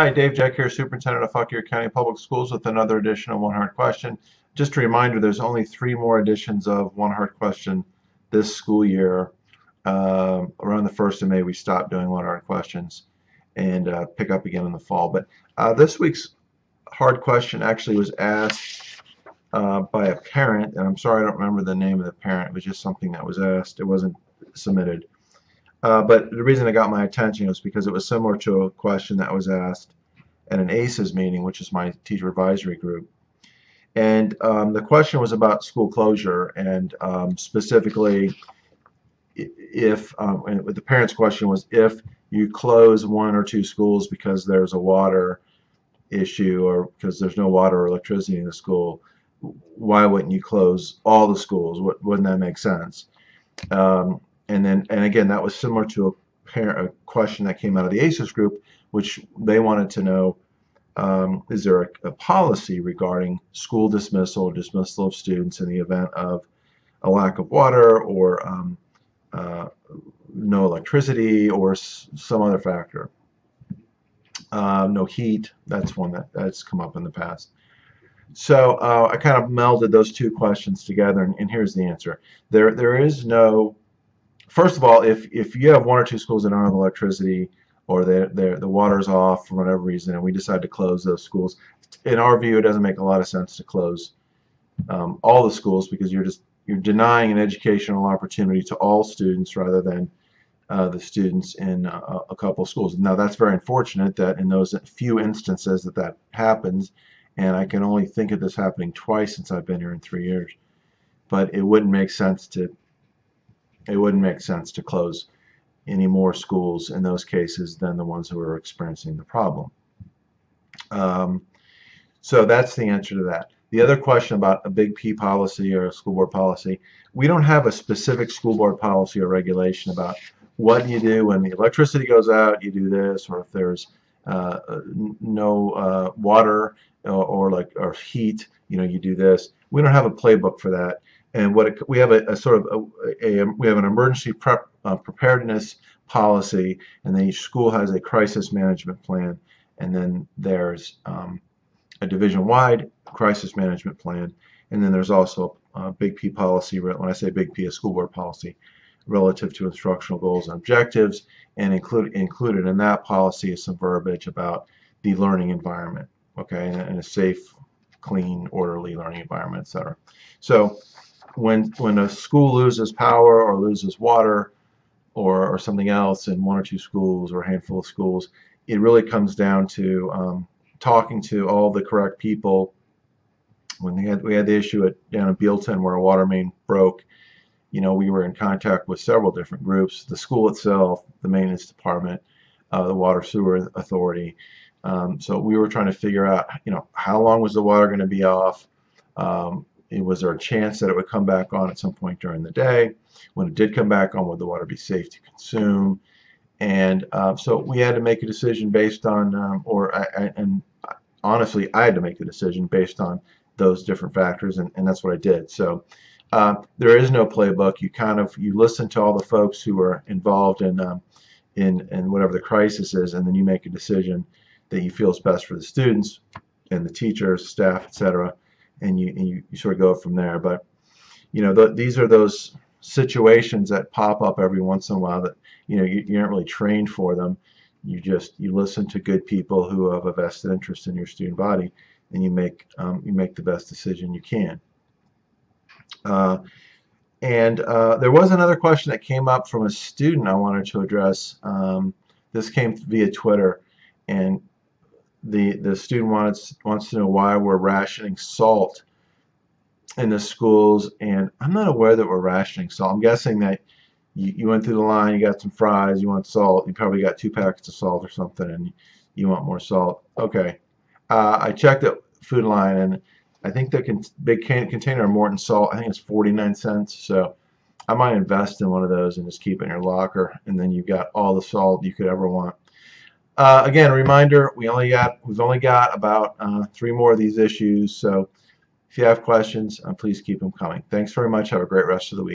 Hi, Dave Jack here, Superintendent of Fauquier County Public Schools with another edition of One Hard Question. Just a reminder, there's only 3 more editions of One Hard Question this school year. Around the 1st of May, we stop doing One Hard Questions and pick up again in the fall. But this week's hard question actually was asked by a parent, and I'm sorry I don't remember the name of the parent. It was just something that was asked. It wasn't submitted. But the reason it got my attention was because it was similar to a question that was asked at an ACES meeting, which is my teacher advisory group. And the question was about school closure, and specifically if, and the parent's question was, if you close 1 or 2 schools because there's a water issue or because there's no water or electricity in the school, why wouldn't you close all the schools? Wouldn't that make sense? And again, that was similar to a question that came out of the ACES group, which they wanted to know, is there a policy regarding school dismissal or dismissal of students in the event of a lack of water or no electricity or some other factor? No heat, that's one that's come up in the past. So I kind of melded those 2 questions together, and here's the answer. There is no. First of all, if you have 1 or 2 schools that don't have electricity or the water's off for whatever reason and we decide to close those schools, in our view, it doesn't make a lot of sense to close all the schools, because you're denying an educational opportunity to all students rather than the students in a couple of schools. Now, that's very unfortunate that in those few instances that happens, and I can only think of this happening twice since I've been here in 3 years, but it wouldn't make sense to close any more schools in those cases than the ones who are experiencing the problem. So that's the answer to that. The other question about a big P policy or a school board policy, we don't have a specific school board policy or regulation about what you do when the electricity goes out, you do this, or if there's no water or heat, you do this. We don't have a playbook for that. And we have a sort of we have an emergency preparedness policy, and then each school has a crisis management plan, and then there's a division-wide crisis management plan, and then there's also a big P policy. When I say big P, a school board policy relative to instructional goals and objectives, and included in that policy is some verbiage about the learning environment, okay, and a safe, clean, orderly learning environment, etc. So when a school loses power or loses water or something else in 1 or 2 schools or a handful of schools, it really comes down to talking to all the correct people. When we had the issue down in Bealton where a water main broke, we were in contact with several different groups: the school itself, the maintenance department, the water sewer authority. So we were trying to figure out, how long was the water going to be off? Was there a chance that it would come back on at some point during the day? When it did come back on, would the water be safe to consume? And so we had to make a decision based on, and honestly, I had to make the decision based on those different factors, and that's what I did. So there is no playbook. You listen to all the folks who are involved in whatever the crisis is, and then you make a decision that you feel is best for the students and the teachers, staff, etc. And you sort of go from there. But these are those situations that pop up every once in a while that you aren't really trained for them. You listen to good people who have a vested interest in your student body, and you make the best decision you can. There was another question that came up from a student I wanted to address. This came via Twitter, and the student wants to know why we're rationing salt in the schools, and I'm not aware that we're rationing salt. I'm guessing that you went through the line, you got some fries, you want salt, you probably got 2 packets of salt or something, and you want more salt. Okay. I checked the food line, and I think the big container of Morton salt, I think it's 49 cents. So I might invest in one of those and just keep it in your locker, and then you've got all the salt you could ever want. Again, a reminder: we've only got about 3 more of these issues. So if you have questions, please keep them coming. Thanks very much. Have a great rest of the week.